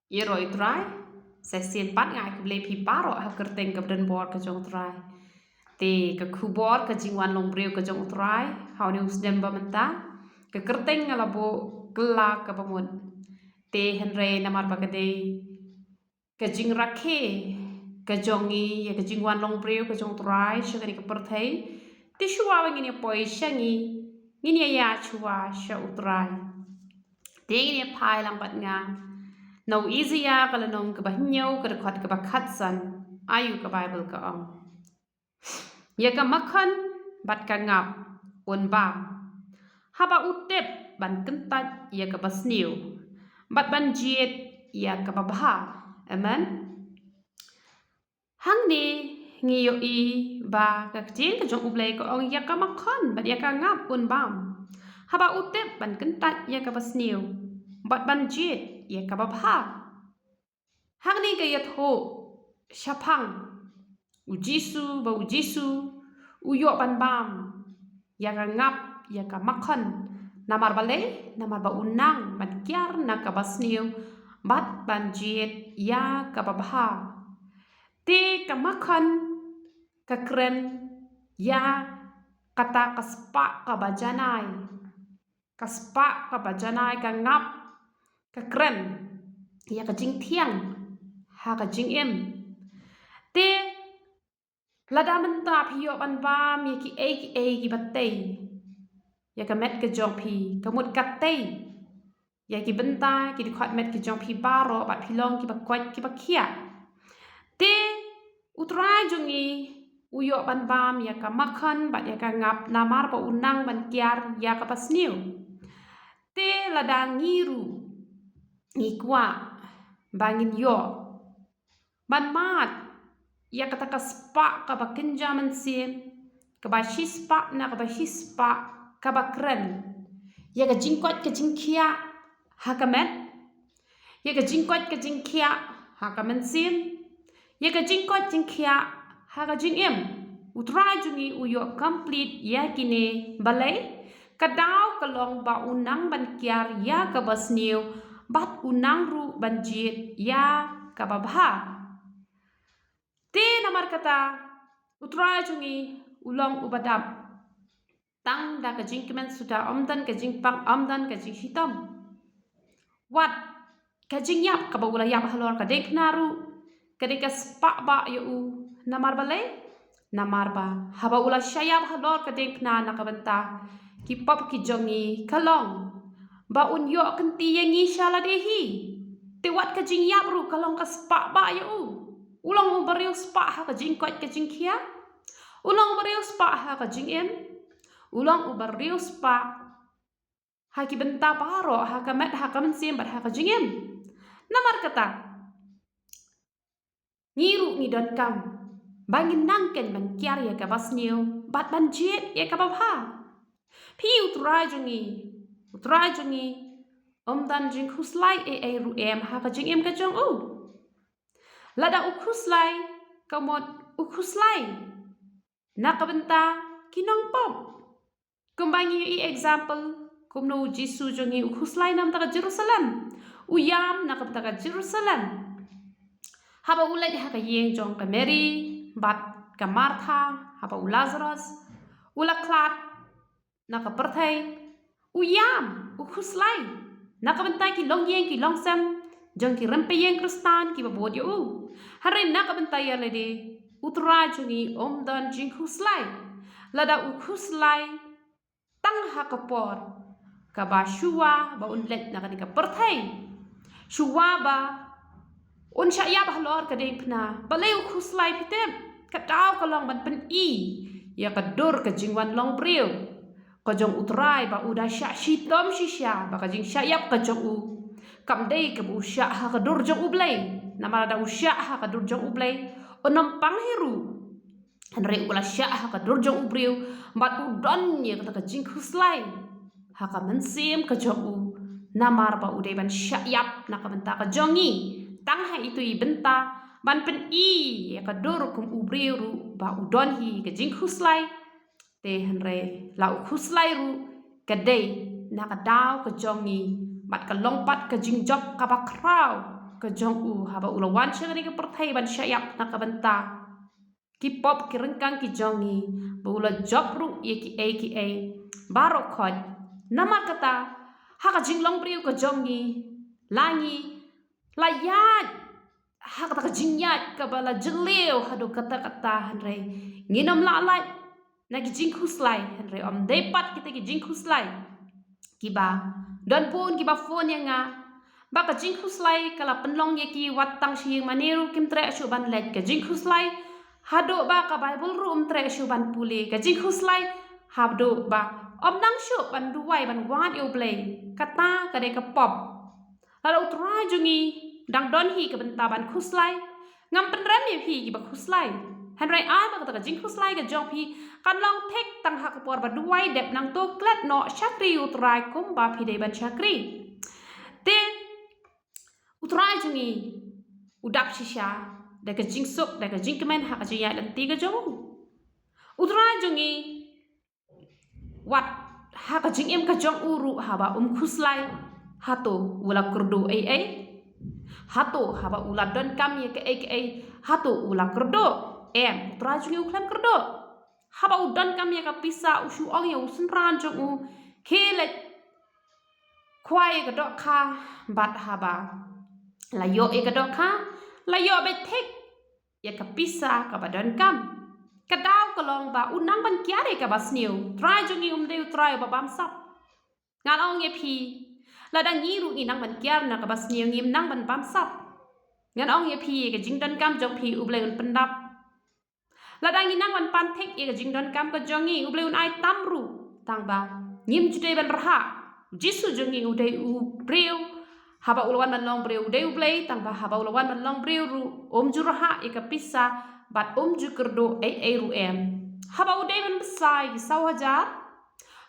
Yeroi trai, sesien pat ngai kuble pi paro ha kerteng ke den bor ke jong trai. Te ke kubor ke jingwan long breu ke jong trai, hau ni usdem ba menta, ke kerteng ngala bo gela ke bamun. Te henre namar ba kede ke jing rakhe ke jongi ya ke jingwan long breu ke jong trai shagari ke perthei. Te shuwa ngini poi shangi ngini ya chua sha utrai. Te ngini pai lambat nga. Nau easy ya kalau nong ke bahinyo ke dekat ke bakatsan ayu ke Bible ke ong. Ya ke makan bat ke ngap un bam. Haba utep ban kentat ya ke basniu. Bat ban jiet ya ke babha. Amen. Hang ni ngiyo i ba ke kecil ke jong ublay ke ong ya ke makan bat ya ke ngap un bam. Haba utep ban kentat ya ke basniu. Bat ban jiet ya ke babha. Hang ni kaya tho syapang ujisu ba ujisu uyok ban bam ya ka ngap ya ka makan namar balai namar ba unang ban kiar na ka basniu bat ban jiet ya ka babha te ka makan ka kren ya kata kaspa ka bajanai kaspa ka bajanai ka ngap ka kren ya ka jing thiang ha ka jing em te lada menta phiyo ban bam ya ki ki batei ya ka met ke jong phi ka mut katei ya ki benta ki di khot met ke jong phi baro bat philong ki bakwat ki bakhia te utrai jongi uyo ban bam ya ka makan bat ya ka ngap namar pa unang ban kiar ya ka pasniu te lada ngiru ngikwa bangin yo ban mat ya kata kaspa ka bakinja mansim ka ba shispa na ka ba hispa ka ba kren ya ka jingkot ka jingkia ha ka met ya ka jingkot ka jingkia ha ka mansim ya ka jingkot jingkia ha ka jingim utrai jungi uyo complete ya kine balai ka daw ka long ba unang ban kiar ya ka basniu bat unang ru ban jiet ya ka babha te namar kata utrai jungi ulong ubadam tang da ka jingkimen suda omdan ka jingpang omdan ka jing hitam wat ka jingyap ka ba ula yap halor ka dek naru ka dek spa ba ya u namar balai namar ba haba ula syayap halor ka dek na nakabenta ki pop ki jongi kalong ba unyo kenti yangi shaladehi te wat ka jingyap ru kalong ka spa ba ya u ulang bariu spa ha ka jingkot ka jingkia ulang bariu spa ha ka jingem ulang bariu spa ha ki benta paro ha ka met ha ka mensim bat ha ka jingem namar kata ngiru ni don kam bangin nangken ban kiar ya ka basniu bat ban jet ya ka babha pi utrai jungi dan jing khuslai e ru em ha ka jingem ka jong u lada ukhuslai kamot ukhuslai nakabenta kinong pom kumbangi i example kumno jisu jongi ukhuslai nam taka Jerusalem uyam nakabenta ka Jerusalem haba ulai ha ka yeng jong ka Mary bat ka Martha haba u Lazarus ulaklat nakaperthai uyam ukhuslai nakabenta ki long yeng ki long sem jong ki rempe yeng kristan ki babot yo u hare nakabenta ya lede utrai jungi dan jing khuslai lada ukhuslai tang hakapor ka ba shuwa ba unlet na ka perthai shuwa ba un syaya ba lor ka depna balai ukhuslai pitem ka taw ka long ban pen i ya ka dur ka jingwan long priu ka jong utrai ba uda sya shitom shisha ba ka jing syayap ka jong u kam dei ka bu sya ha ka dur jong ublai namara da usya ha ka dur jong ublai onom panghiru henre ula sya ha ka dur jong ubriu bat udon ye ka jing khuslai ha ka mensim ka jong u namar ba udai ban syayap na ka benta ka jongi tang ha itu i benta ban pen i ya ka dur kum ubriu ru ba udon hi ka jing khuslai te henre la khuslai ru ka dei na ka daw ka jongi bat ka longpat ka jing job ka ba kraw ke jong haba ulawan syagani ke perthai ban syayap na kabanta ki pop ki rengkang ki jongi bula job ru aka baro khod nama kata haka jinglong priu ke jongi langi layat haka ka jingyat ka bala jeleu hadu kata hanre nginom lalai nagi jingkuslai hanre om depat kita ki jingkuslai kiba don pun kiba phone yang baka jingkuslai kala penlong ye ki watang shi maniru kim tre shu ban let ka jingkuslai hado ba ka bible room tre shu ban puli ka jingkuslai habdo ba om nang shu ban duwai ban wan eu play kata ka de ka pop lalu utrai jungi dang don hi ka benta ban khuslai ngam penram ye hi ki ba khuslai hanrai ai ba ka jing khuslai ka jong hi kan long tek tang ha ka por ba duwai dep nang to klet no chakri utrai kum ba phi de ban chakri te utrai jungi udap shisha da ka jing sok da ka jing kemen ha ka jiya dan tiga jong utrai jungi wat ha ka jing em ka jong uru ha ba khuslai hato ula kurdu ai hato haba ula don kam ye ke hato ula kurdu em utrai jungi uklam kurdu haba udon kam ye ka pisa usu ong ye usun ran jong kele kwai ka dok kha bat haba la yo e ka dok kha la yo be tek ye ka pisa ka badon kam ka daw ka long ba unang ban kyare ka basniu trai jungi de utrai ba bam sap ngal ong ye phi la dang ngiru ni nang ban kyar na ka basniu ngim nang ban bam sap ngan ong ye phi ka jing don kam jong phi uble un pendap la dang ni nang ban pan tek ye ka jing don kam ka jongi uble un ai tamru tang ba ngim jude ban raha jisu jongi ude u breu haba ulawan ban long breu ude uble tang ba haba ulawan ban long breu ru ju raha ye ka pisa bat ju kerdo ai ru em haba ude ban besai ki saw hajar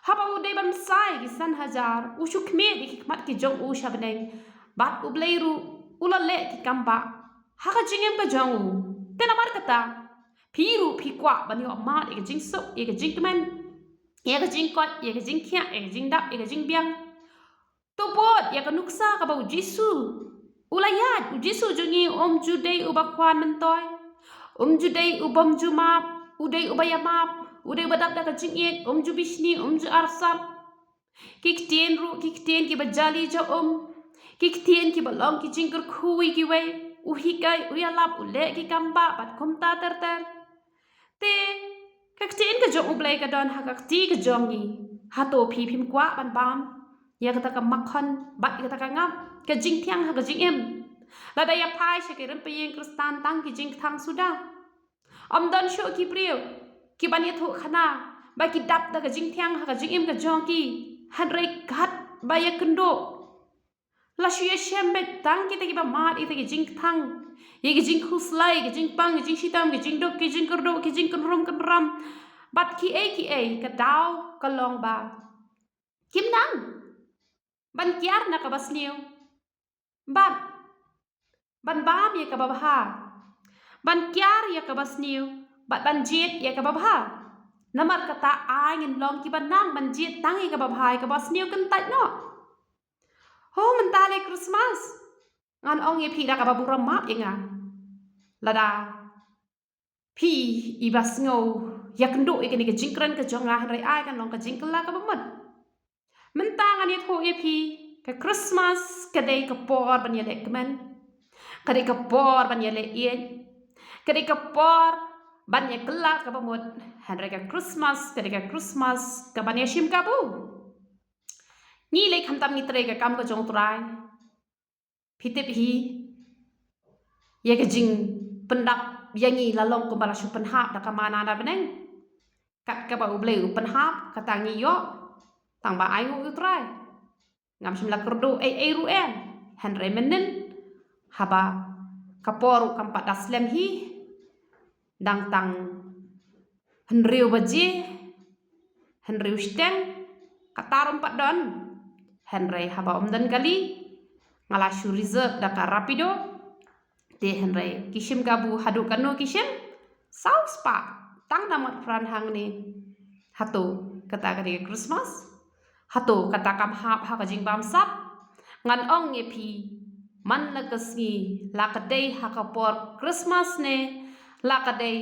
haba ude ban besai ki san hajar usuk me di hikmat ki jong shabneng bat uble ru ula le ki kamba haka jingem ka jong tena mar kata piru pikwa ban yo ma e jing so e jing kemen e jing kot e jing khia e jing dap e jing biang to bot ya ka nuksa ka ba jisu ulayat jisu jongi jude uba kwan mentoy jude ubam jumap ude ubayamap ude badap da ka jing et ju bishni ju arsap kikten ru kikten ki bajali jo kikten ki balong ki jingker khui ki we uhikai uyalap ule ki kamba bat kumta terter te kikten ka jong ublai ka don hakakti ka jongi hato phi phim kwa ban bam ya kata ka makhon bat kata ka ngam ka jing thiang ha ka jing em la da ya phai she ke ren pe yeng kristan tang ki jing thang suda om don sho ki priu ki ban ye thu khana ba ki dap da ka jing thiang ha ka jing em ka jong ki han rei ghat ba ya kendo la shuye shembet tang kita kiba mat ita ki jing thang ye ki jing khuslai ki jing pang ki jing shitam ki jing dok ki jing kerdo ki jing kenram bat ki a ka daw ka long ba kim nang ban kiar na ka basniu bat ban bam ye ka babha ban kiar ye ka basniu bat ban jet ye ka babha namar kata ai ngin long ki ban nang ban jet tang ye ka babha ka basniu kan tat no oh mentale Christmas ngan ong ye phi da ka babura map ye nga lada phi ibas ngo yak ndo e ke jingkran ka jonga rai ai kan long ka jingkla ka bamat mentangan ye tho ye phi ka Christmas ka dei ka por ban ye le kmen ka dei ka por ban ye le ien ka dei ka por ban ye kla ka bamot han rai ka Christmas ka dei ka Christmas ka ban ye shim ka bu ni le kham tam ni tre ka kam ka jong trai phitep hi ye ka jing pendap yangi lalong ko bala shu penhap da ka mana da beneng kat ka ba uble penhap ka tangi yo tang ba ai ngu trai ngam shim la kerdo ai ru en han re menen haba kaporu kampat aslem hi dang tang henriu baji henriu steng katarum pat don henry haba dan kali ngala shu reserve da ka rapido te henry kishim gabu hadu kanu kishim saus pa tang namat fran hang ni hato kata ka Christmas hato kata kam hap ha ka jing bam sap ngan ong ye phi man lagasngi lakadei hakapor Christmas ne lakadei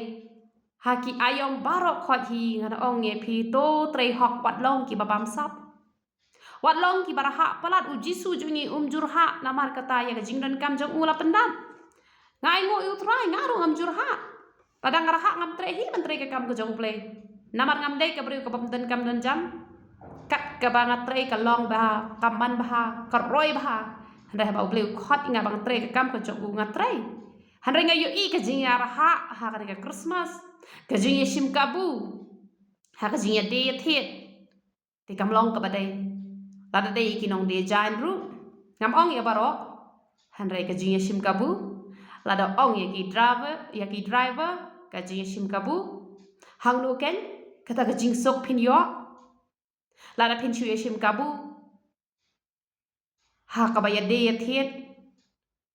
haki ayong barok khot hi ngan ong ye phi to trei hok wat long ki babam sap wat long ki baraha palat u jisu jungi jurha namar kata ya jingdan kam jong ula pendam ngai ngo utrai ngaru jurha padang raha ngam trei hi man trei ke kam ke jong play namar ngam dei ke beriu ke pamten kam dan jam kat ke bangat trei ke long bah kamban bah keroi bah handai ba beliu khot inga bang trei ke kam ke jong ngat trei handai ngayu i ke jing ya raha ha ke Christmas ke jing shim kabu ha ke jing de thet ti kam long ke badai lada dei ki nong de jan ru ngam ong ya barok handai ke jing shim kabu lada ong ya ki driver ke jing shim kabu hang lu ken kata ke jing sok pin yo lada pin chu shim kabu ha ka ba ya de thet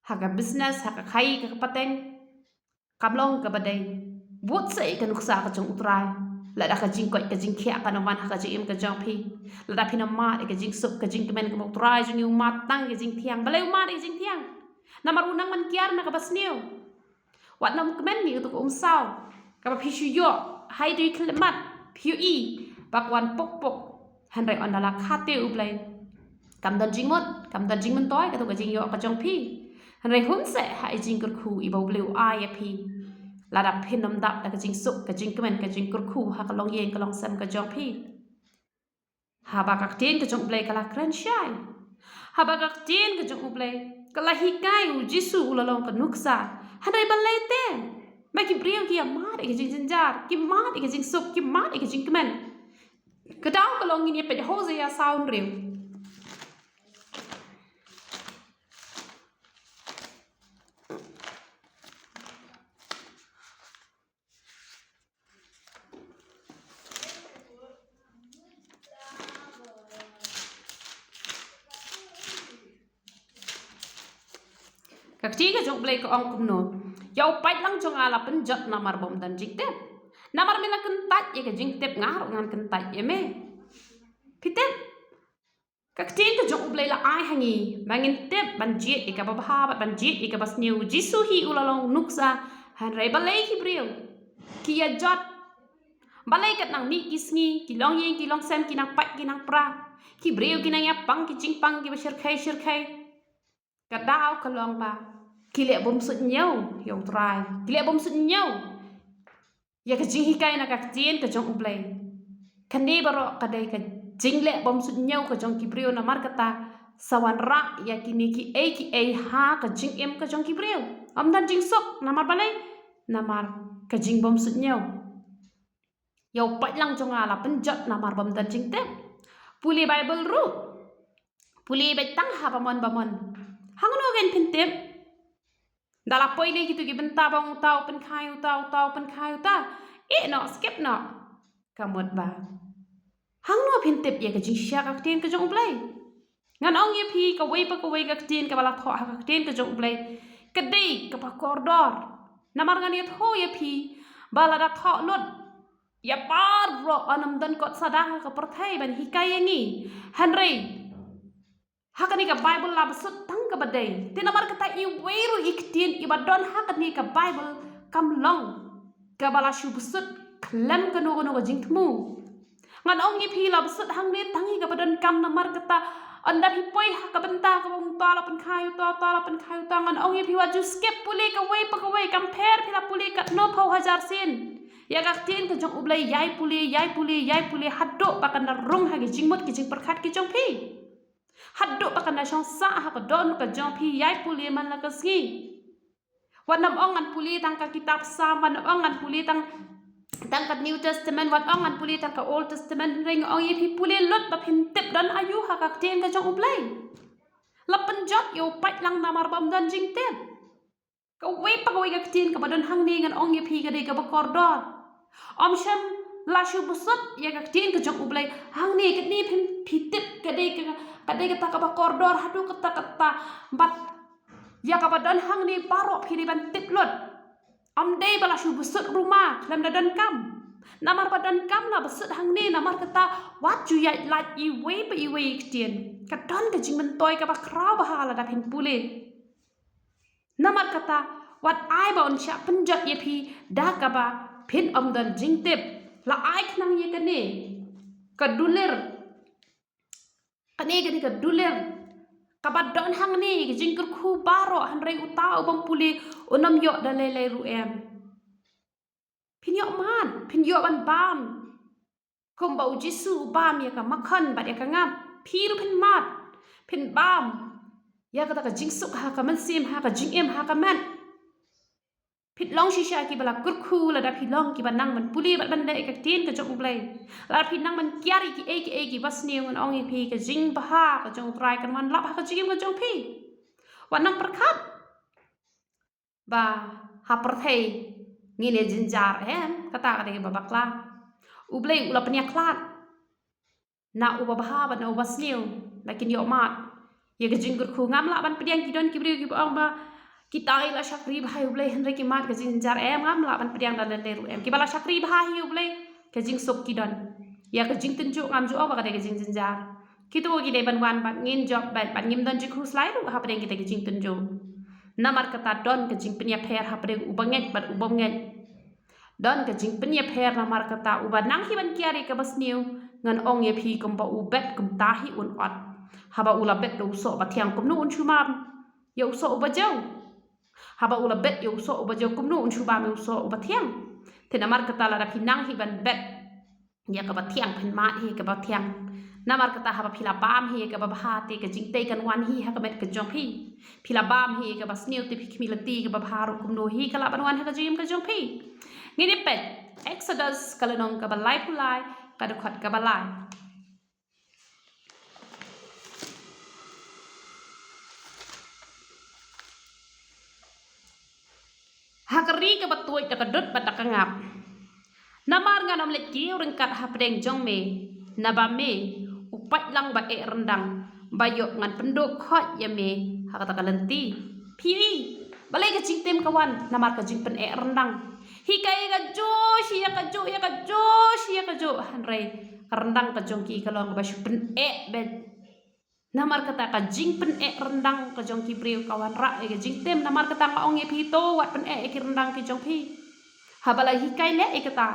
ha ka business ha ka khai ka pateng kam long ke badai buat sai ka nuksa ka jong utrai lada ka jing koi ka jing khia ka naman ha ka jing ka jong phi lada pin ma ka jing sok ka jing kemen ka utrai jong umat tang ka jing thiang balai umat ka jing thiang namar unang man kiar na ka basneu wat nam kemen ni untuk sao ka ba phi shu yo hai dui klemat phi i bakwan pok pok handai on dala khate ublai kam dan jing man toy ka to ka jing yo ka jong phi handai hun se hai jing kur khu i bau bleu ai phi lada phin nam dap ka jing sok ka jing kemen ka jing kur khu ha ka long ye ka long sam ka jong phi ha ba ka tin ka jong blai ka la kran shai ha ba ka tin ka jong blai ka la hikai u jisu ulalong ka nuksa handai balai te ma ki briam ki ma de ka jing jinjar ki ma de ka jing sok ki ma de ka jing kemen ka daw ka long ni pe ho ze ya sound riu các chị cái chụp lấy cái ông cũng nốt, dầu bách lăng trong ala pen jat namar bom dan jik tep, namar mina kentat ya cái jing tep ngar ngan kentat ya me, pitep, các chị cái chụp lấy là ai hangi, bangin tep ban jit ika babha ban jit ika bas new jisu hi ulalong nuksa, han ray balay ki brio, kia jat, balay kat nang mi kisngi, ki long yeng ki long sem ki nang pat ki nang pra, ki brio ki nang ya pang ki jing pang ki basir khay, kat daw ka long ba. Kile bom sut nhau yong trai kile bom sut nhau ya ka jing hikai na ka tien ka jong ublay kane baro ka dai ka jing le bom sut nhau ka jong kibrio na mar kata sawan ra ya kini ki a ha ka jing em ka jong kibrio am dan jing sok na mar balai na mar ka jing bom sut nhau yau pat lang jong ala penjat na mar bom dan jing tep puli bible ru puli betang ha bamon hangono gen pintep dala poile gitu ki benta bang tau pen khai ta no skip no kamot ba hang no pintep ya ka jing sha ka tin ka jong blai ngan ong ye phi ka wei ka tin ka bala tho ka tin ka jong blai ka dei ka pa kordor namar ngan ye tho ye phi bala da tho lot ya par ro anam dan kot sadang ka perthai ban hikai ni hanrei hakani ka bible la besut tang ka badai tinamar kata I weiru iktin ibadon hakani ka bible kam long ka bala shu besut klem ka no jing thmu ngan ong i phi la besut hang ne tangi ka badon kam namar kata anda phi poi ha ka benta ka bong ta la pen khayu ta ngan ong i phi wa ju skip puli ka wei kam pher phi la puli ka no phau hajar sin ya ka tin ka jong ublai yai puli haddo pakan rung ha ki jingmot ki jing perkhat ki jong phi haddo pakan na shong sa ha ka don ka jong phi yai puli man la ka ski wanam ongan puli tang ka kitab saman ongan puli tang ka new testament wat ongan puli tang ka old testament ring ong yi phi puli lot ba phin tip don ayu ha ka ten ka jong ublai la penjot yo pat lang namar bam dan jing tep ka wei pa ka wei ka ten ka badon hang ni ngan ong yi phi ka de ka ba kordor om sham la shu busut ya ka ten ka jong ublai hang ni ka ni phi tip ka de ka ta ka ba kordor hadu kata bat ya ka badan hang ni barok phi ban tip lot am dei bala shu busut rumah lam dadan kam namar badan kam la busut hang ni namar kata wat ju ya la I wei pa I wei tien ka don ka jing men toy ka ba kraw ba hala da phin pule namar kata wat ai ba on sha penjat ye phi da ka ba phin dan jing tep la ai khnang ye ka ne ka duler ka duler kabat don hang ni jing kur khu baro han rei uta ubam puli onam yo da le ru em phin yo man phin yo ban bam kom bau jisu bam ya ka makhan ba ya ka ngam phir phin mat phin bam ya ka ta ka jing suk ha ka man sim ha ka jing em ha ka man phit long shisha ki bala kur khu la da phit long ki ban nang man puli ban le ka tin ka jong blai la phit nang man kyari ki ki bas ni ngon ong e phi ka jing ba ha ka jong trai kan man lap ha ka jing ka jong phi wan nang perkhat ba ha per thei ngi ne jinjar em kata ka de ba bakla ublei ula penya klat na uba baha ba na uba sniu lakin yo mat ye ka jing kur khu ngam la ban pediang ki don ki briu ki ong ba kita ila syakri bahai ublei henry ki mat ka jinjar em ngam la ban pediang dan le ru em ki bala syakri bahai ublei ka jing sok ki don ya ka jing tenjuk ngam ju ba ka de ka jing jinjar kitu ki de ban wan bat ngin job bat ngim don ji khu slai ru ha pediang kita ki jing tenjuk namar kata don ka jing penya pher ha pediang ubanget bat ubonget don ka jing penya pher namar kata uba nang hi ban kiari ka basniu ngan ong ye phi kum ba ubet kum tahi un ot haba ula bet do so ba thiang kum nu un chumam yo so uba jau haba ula bet yo so uba jau kum nu un chubam yo so uba thiang te namar kata la phi nang hi ban bet ya ka ba thiang phin ma hi ka ba thiang namar kata haba phila bam hi ka ba bha te ka jing te kan wan hi ha ka met ka jong phi phila bam hi ka ba sniu te phi khmilati ka ba bharu kum no hi ka la ban wan ha ka jim ka jong phi ngini pet Exodus kalanong ka ba lai pulai kadukhat ka ba lai hakari ka batuai ta kadut batak ngap namar nga nam let kiu rengkat ha pedeng jong me naba me upat lang ba e rendang bayok ngan penduk khot ya me ha kata kalenti pi balai ka jing tem kawan namar ka jing pen e rendang hikai ka josh ya ka josh ya ka jo hanrei rendang ka jong ki kalong ba pen e ben namar kata ka jing pen e rendang ka jong ki priu kawan ra e ka jing tem namar kata ka ong e pi to wat pen e ki rendang ki jong pi habala hikai le e kata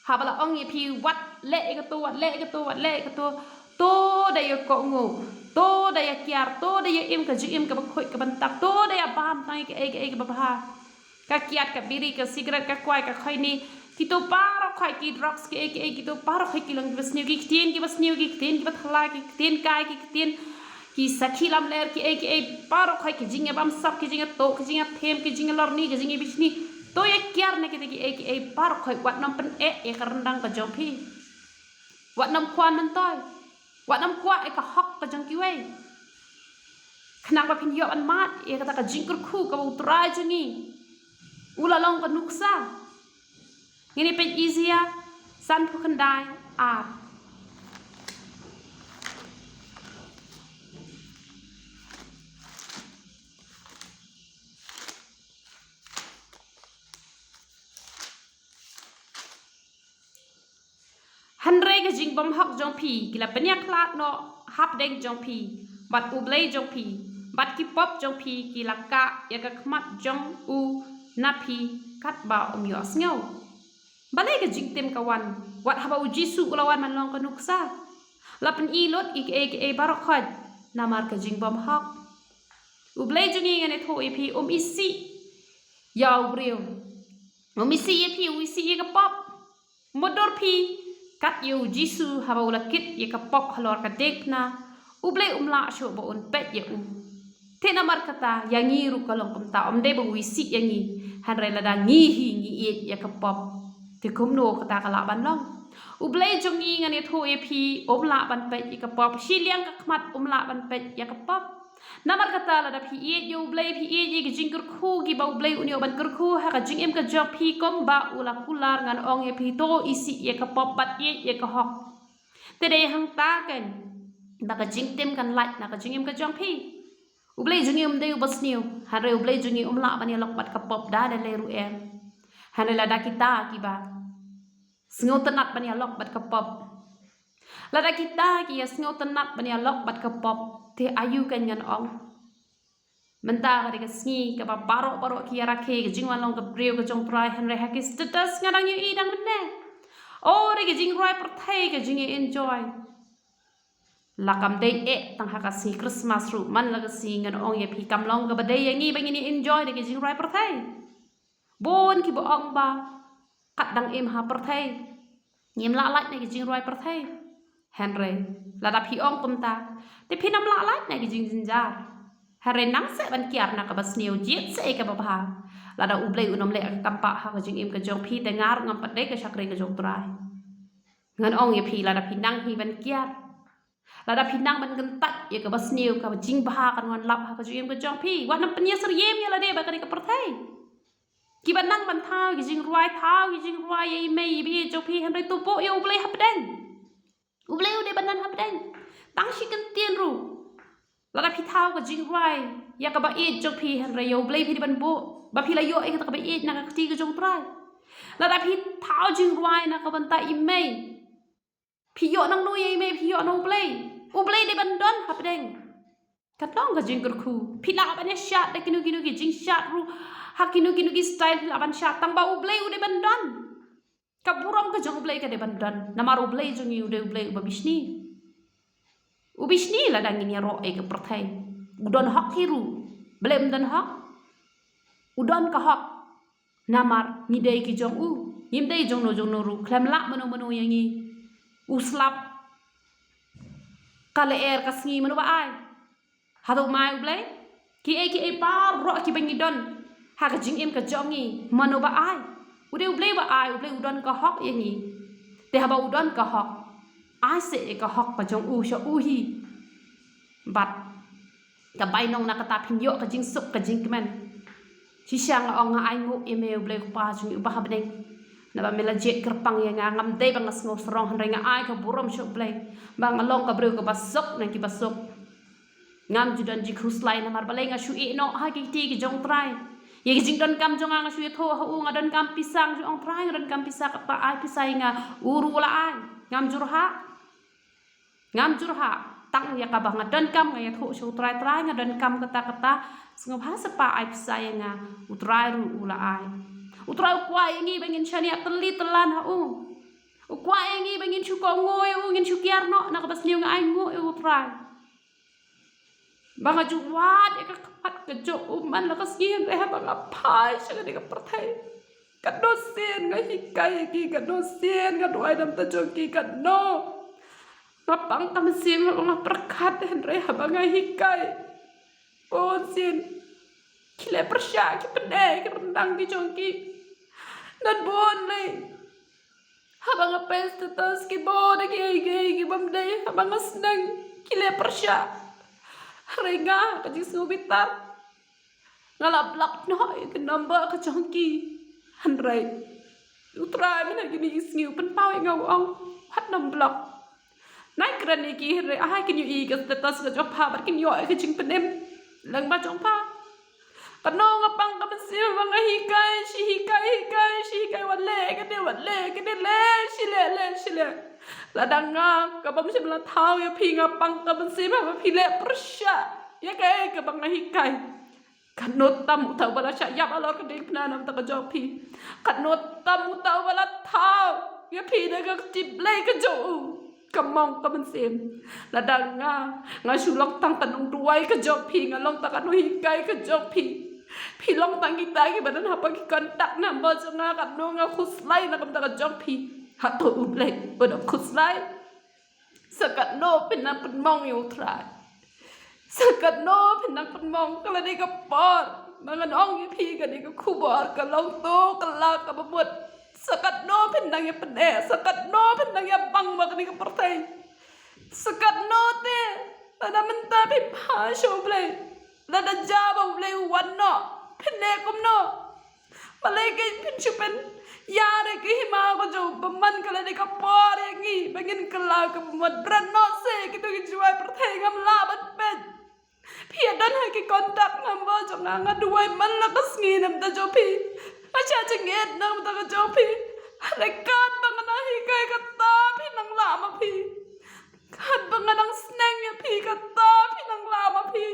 habala ong e pi wat le e ka to wat le e ka to wat le e ka to da yo ko ngo to da ya kiar to da ya im ka jing im ka ba khoi ka ban tak to da ya bam tai ka e ka ba ha ka kiat ka biri ka cigarette ka kwai ka khoi ni kito paro khai ki drugs ki kito paro khai ki lang bas new ki bas new ki ki bathala ki kai ki sakhilam ler ki paro khai ki jinga bam sap ki jinga to ki jinga them ki jinga lorni ki jinga bisni to ye kyar ne ki paro khai wat nam pen e karendang ka jong phi wat nam kwan nan toy wat nam kwa e ka hok ka jong ki wei khnang ba phin yo an mat e kata ka jingkur khu ka utra jangi ula long ka nuksa ngini pe izia san phu khandai art hanre ga jing bom hok jong phi kila penya klat no hap deng jong phi bat ublei jong phi bat ki pop jong phi kila ka ya ka khmat jong u na phi kat ba yo sngo balai ka jing tem kawan wat haba u jisu ulawan man long ka nuksa lapen i lot i barok khot namar ka jing bom hok ublei jongi ngane tho i phi isi yaw briu isi i phi isi ka pop modor phi kat yu jisu haba ula kit ye ka pop halor ka dekna ublei la sho bo un pet ye te namar kata yangi ru kalong pemta de bo isi yangi hanre lada ngi hi ngi ye ka pop te kumno kata kala ban long ublei jongi ngane tho e phi la ban pet ye ka pop shiliang ka khmat la ban pet ye ka pop namar kata lada phi ye yu ublei phi ye ki jingkur khu ki ba ublei unyo ban kur khu ha ka jing em ka jok phi kom ba ula kular ngan ong e phi to isi ye ka pop bat ye ka hok te de hang ta ken na ka jing tem kan lait na ka jing em ka jong phi ublei jungi de ubas niu hare ublei jungi la ban ye lok bat ka pop da le ru em hane lada kita ki ba sngo tanat ban ye lok bat ka pop lada kita ki ya sngo tanat ban ye lok bat ka pop te ayu kan ngan ong Menta ka sngi ka barok kiara ke jing walong ka breu ka jong trai han re hakis tetas ngarang yu idang benne oh re jing roi perthai ka jing enjoy lakam dei tang hakasi Christmas ru man la si ngan ong ye phi kam long ka badai yangi bangini enjoy re jing roi perthai bon ki bo ong ba kat dang em ha perthai nyem la lait ne jing roi perthai han re la da phi ong kum ta te phi nam la lait ne jing jinjar hare nang se ban kiar na ka bas niu jiet se ka ba bha la da ublei unom le kampa ha ka jing im ka jong phi te ngar ngam pat de ka sakre ka jong trai ngan ong ye phi la da phi nang hi ban kiar la da phi nang ban kan tat ye ka bas niu ka jing bha kan wan lap ha ka jing im ka jong phi wa nam pnya ser yem ya la de ba ka ka perthai ki ban nang ban thao ki jing ruai thao ki jing ruai ye mei bi jong phi han re tu po ye ublei hap den ublei u de ban nan hap den tang shi kan tien ru la da phi thao ka jing ruai ya ka ba e jong phi han re yo blei phi ban bo ba phi la yo e ka ba e na ka ti ka jong trai la da phi thao jing ruai na ka ban ta i mei phi yo nang no ye mei phi yo no blei de ban don hap den ka tong ka jing kur khu phi la ban ya shat de kinu ki jing shat ru ha kinu ki style la ban shat tang ba blei u de ban don ka buram ka jong blei ka de ban don na mar blei jong yu de blei ba bisni ubisni la dangin ya ro e ka perthai udon hak hiru blem dan hak udon ka hak namar ni dei ki jong u yim dei jong no ru klem la manu yangi uslap kale ka sngi manu ba ai hadu mai ublei ki e par ro ki bangi don ha ka jing im ka jongi manu ba ai ude ublei ba ai ublei udon ka hak yangi te ha ba udon ka hak ai se ka hak ka jong u sho u hi bat ka bai nong na ka ta phin yo ka jing sup ka jing kemen chi sang ong ai ngu email ble ku pa jing ba ha bneng na ba mela jet kerpang ya ngam de bang ngo serong han renga ai ka burom sho ble bang long ka breu ka basok na ki basok ngam judan ji khuslai na mar balai nga shu e no ha ki ti ki jong trai ye jing don kam jong nga shu tho ha u nga don kam pisang ju ong trai don kam pisak pa ai pisai nga uru la ai ngam jurha tang ya ka bang don kam nga ya tho shu trai nga don kam kata sngop ha sepa ai pisai nga utrai ru ula ai utrai kwa ngi bangin chani atli telan ha u kwa ngi bangin chu ko ngoi u ngin chu kiar no na ka bas niu nga ai ngo utrai banga ju wat e ka khat ka jo man la ka sien re ha banga phai sa ka perthai ka do sen nga hikai ki ka do sen nga doi dam ta jo ki ka no ngapang kam sim nga perkhat hen re ha banga hikai on sen kile persya ki pede ki rendang ki jongki dan bon le ha banga pes tetas ki bon ki bam dai ha banga snang kile persya renga ka jing subitar ngalap lap no ke number ka jongki han re utrai mina gini isngiu pen pau ngau ong hat nam blok nai kran ki re ai kin yu i ka tetas ka jok pa bar kin yo ka jing penem lang ba jong pa kano ngapang ka masir mga hikai wale ka de le sile ladang nga ka bam sim la thau ya phi ngapang ka masir ba phi le persya ya ka bang hikai kanot tam utau bala sya ya alor ka ding na nam ta ka jok phi kanot tam utau bala thau ya phi de ka tip le ka jo kamong ka mansim ladang nga sulok tang tanong duai ka jok phi nga long ta ka no hikai ka jok phi long tang kita ki badan ha pagi kontak number jonga ka no nga khuslai na kam ta ka jok phi ha to uble bodo khuslai sakat no pinang penmong yu trai sakat no pinang penmong kala ni ka por mangan ong yu phi ka ni ka khubor ka long to ka la ka babut sakat no pinang ya pede sakat no pinang ya bang ma ka ni ka pertai sakat no te tada menta pi pa sho ble tada jaba ble wan no pene kum no malai ke pin chupen yare ke hima ko jo baman kala ni ka por ngi bangin kala ka mod bran no se kitu ki juai pertai ngam la bat pet phi dan ha ki kontak number jo nga duai man la ka sngi nam ta jo phi acha chenget nam ta ka jo phi rekat bangana hi kai ka ta phi nang la ma phi khat bangana snang ya phi ka ta phi nang la ma phi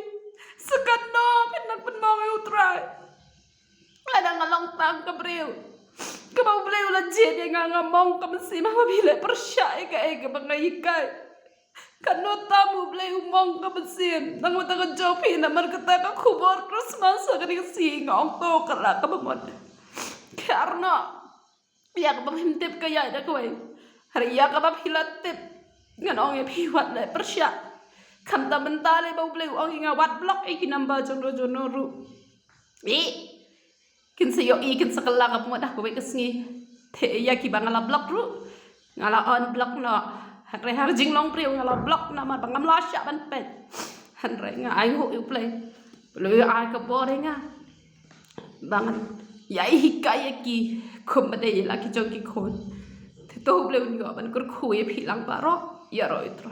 Sekan no pinak penmong utrai. Ada ngalong tang kebriu. Kebau beliau lajit yang ngamong kemsi mah bila persya eka bangai Kano tamu beliau mong kemesin. Nang utang jopi namar kata kubur Christmas agak si ngong to kala kabamon. Karena ya kabamhimtip kaya ada kawai. Hari ya kabamhilatip nganong ya piwat le persya. Kam ta mentale bau beliau ong ngawat blok iki namba jono ru. Kin sayo kin sakala ka pumat ko kesngi te ya ki bangala blok ru ngala on blok no hare harjing long priu ngala blok na ma bangam la sya ban pet hanre nga ai ho yu play lu ai ka bore nga bangan ya hikaya ki komade la ki jong ki khon te to ble un yo ban kur khu ye philang ba ro ya ro itro